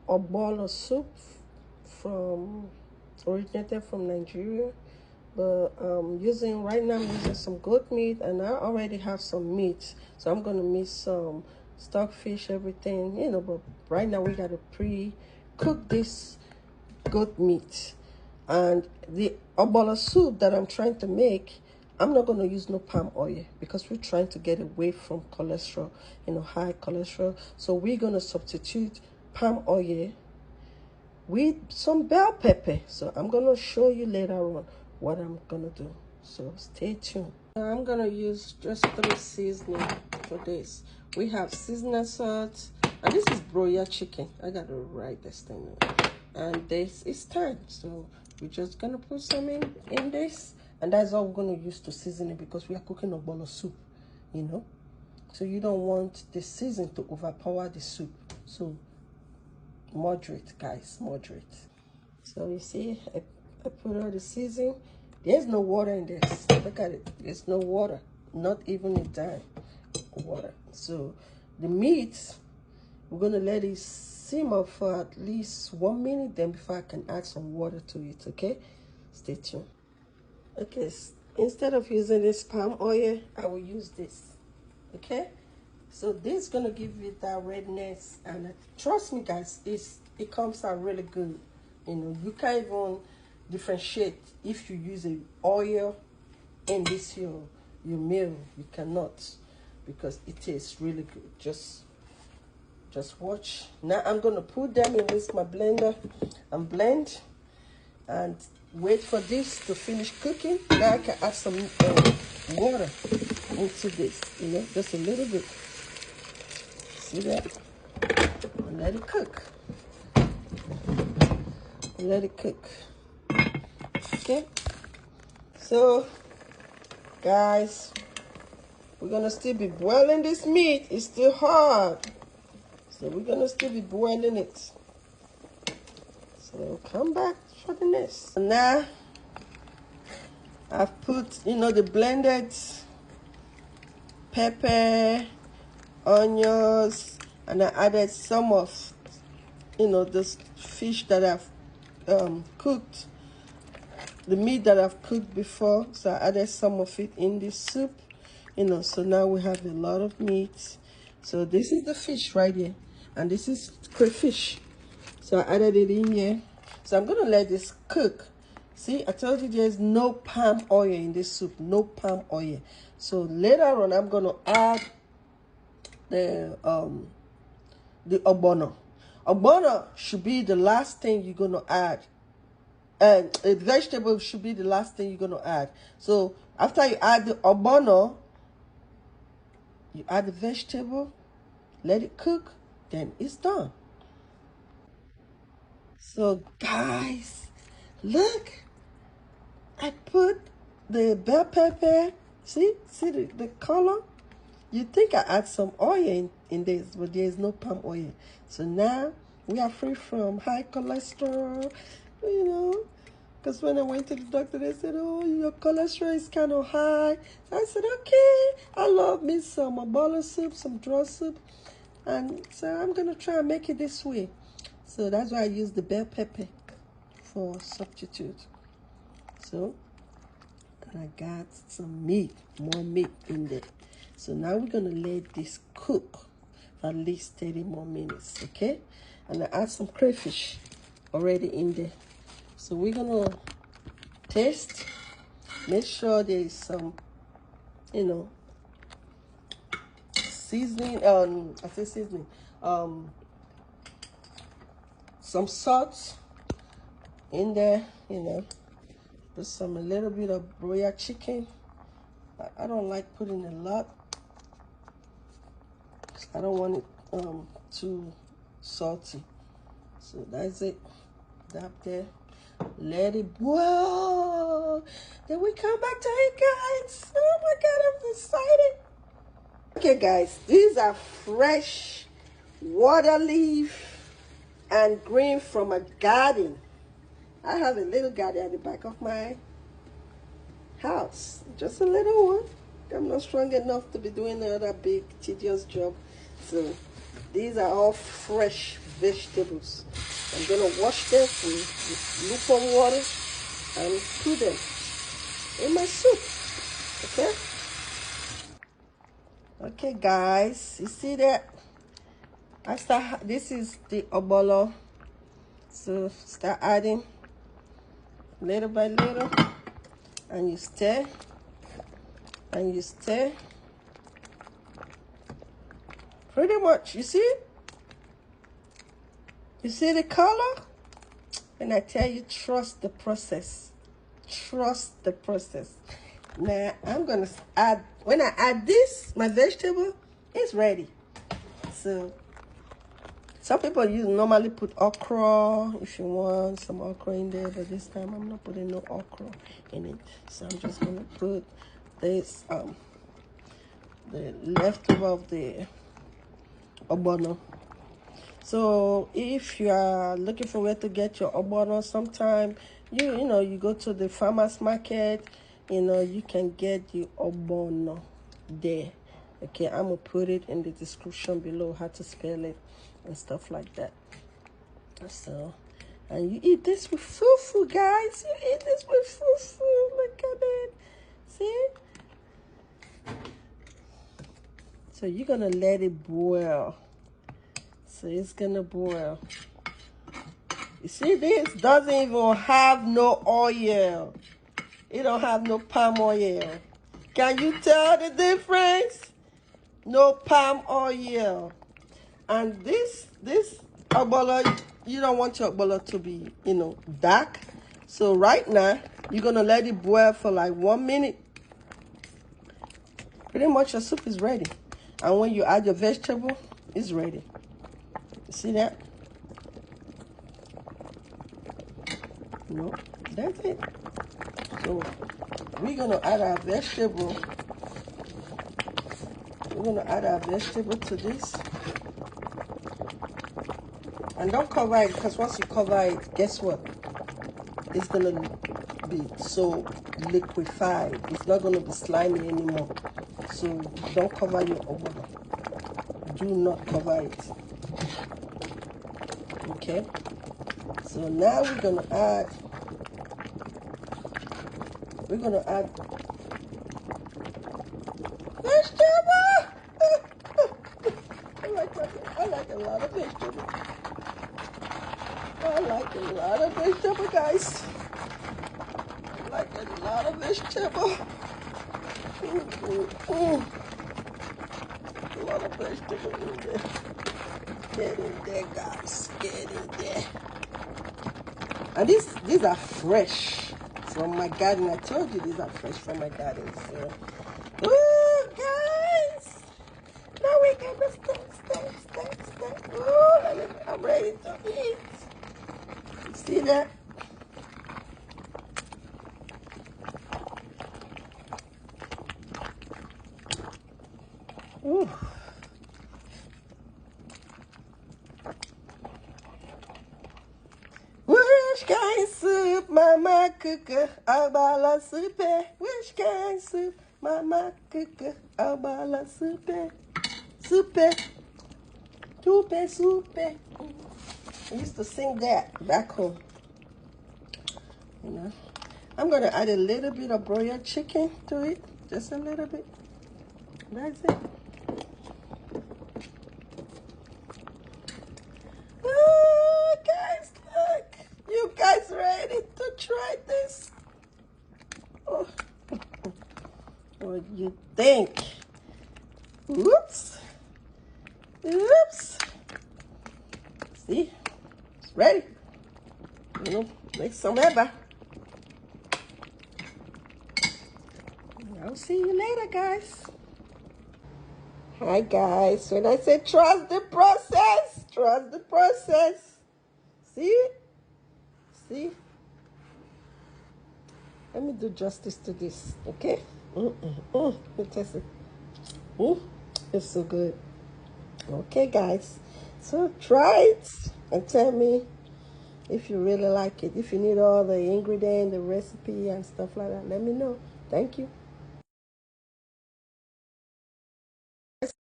Ogbono soup from originated from Nigeria. But using right now, I'm using some goat meat, and I already have some meat, so I'm gonna mix some stockfish, everything, you know. But right now we gotta pre-cook this goat meat. And the Ogbono soup that I'm trying to make, I'm not going to use no palm oil because we're trying to get away from cholesterol, you know, high cholesterol. So we're going to substitute palm oil with some bell pepper. So I'm going to show you later on what I'm going to do. So stay tuned. I'm going to use just 3 seasoning for this. We have seasoning salt, and this is broiler chicken. I got to write this thing down. And this is thyme, so we're just gonna put some in this, and that's all we're gonna use to season it, because we are cooking Ogbono soup, you know. So you don't want the season to overpower the soup. So moderate, guys, moderate. So you see, I put all the seasoning. There's no water in this. Look at it. There's no water, not even a dime water. So the meat, we're gonna let it simmer for at least 1 minute, then before I can add some water to it. Okay, stay tuned. Okay, instead of using this palm oil, I will use this. Okay, so this is gonna give you that redness, and trust me guys, it comes out really good. You know, you can't even differentiate if you use a oil in this your meal. You cannot, because it tastes really good. Just watch. Now I'm gonna put them in this my blender and blend, and wait for this to finish cooking. Now I can add some water into this, you know, just a little bit. See that? And let it cook. Let it cook. Okay. So, guys, we're gonna still be boiling this meat. It's still hard. So we're gonna still be boiling it. So come back for the next. Now I've put, you know, the blended pepper, onions, and I added some of, you know, this fish that I've cooked, the meat that I've cooked before. So I added some of it in this soup, you know. So now we have a lot of meat. So this is the fish right here, and this is crayfish. So I added it in here. So I'm gonna let this cook. See, I told you there's no palm oil in this soup, no palm oil. So later on, I'm gonna add the ogbono. Ogbono should be the last thing you're gonna add, and a vegetable should be the last thing you're gonna add. So after you add the ogbono, you add the vegetable, let it cook, then it's done. So guys, look, I put the bell pepper. See the color? You think I add some oil in this, but there is no palm oil. So now we are free from high cholesterol, you know. Because when I went to the doctor, they said, oh, your cholesterol is kind of high. So I said, okay, I love me some Ogbono soup, some draw soup. And so I'm going to try and make it this way. So that's why I use the bell pepper for substitute. So, and I got some meat, more meat in there. So now we're gonna let this cook for at least 30 more minutes, okay? And I add some crayfish already in there. So we're gonna taste, make sure there is some, you know, seasoning, I say seasoning, some salt in there, you know. Put a little bit of broiler chicken. I don't like putting a lot. I don't want it too salty. So that's it. Up there. Let it boil. Then we come back to it, guys. Oh my God, I'm excited. Okay, guys, these are fresh water leaf and green from a garden. I have a little garden at the back of my house, just a little one. I'm not strong enough to be doing another big tedious job. So these are all fresh vegetables. I'm gonna wash them with lukewarm water and put them in my soup. Okay? Okay, guys, you see that? This is the ogbono. So start adding little by little, and you stir, and you stir. Pretty much, you see it? You see the color? And I tell you, trust the process. Trust the process. Now, I'm going to add, when I add this, my vegetable is ready. So, some people normally put okra if you want some okra in there, but this time I'm not putting no okra in it. So I'm just going to put this, the leftover of the ogbono. So if you are looking for where to get your ogbono, sometime you go to the farmers market, you can get the ogbono there. Okay, I'm gonna put it in the description below how to spell it and stuff like that. So, and you eat this with fufu, guys. You eat this with fufu. Look at it. See? So you're gonna let it boil. So it's gonna boil. You see, this doesn't even have no oil. It don't have no palm oil. Can you tell the difference? No palm oil. And this ogbono, you don't want your ogbono to be, dark. So right now, you're gonna let it boil for like 1 minute. Pretty much your soup is ready. And when you add your vegetable, it's ready. You see that? No, that's it. So we're gonna add our vegetable. We're gonna add our vegetable to this. And don't cover it, because once you cover it, guess what? It's gonna be so liquefied. It's not gonna be slimy anymore. So don't cover your ogbono. Do not cover it. Okay? So now we're gonna add vegetable. I like a lot of vegetable. I like a lot of vegetable, guys. I like a lot of vegetable. A lot of vegetable in there. Get in there, guys. Get in there. And these are fresh from my garden. I told you these are fresh from my garden. So, ooh, guys. Now we get the steak. Ooh, I'm ready to eat. You see that? Ooh. Which kind soup, mama cook? Ogbono soup. Which kind soup, mama cook? Ogbono soup. Soup. I used to sing that back home. I'm gonna add a little bit of broiled chicken to it, just a little bit. That's it. Oh, guys, look! You guys ready to try this? Oh. What do you think? Whoops! Oops! See? It's ready. Make some ever. I'll see you later, guys. Hi, guys. When I say trust the process, trust the process. See? See? Let me do justice to this, okay? Let me taste it. It's so good. Okay, guys. So try it and tell me if you really like it. If you need all the ingredients, the recipe, and stuff like that, let me know. Thank you.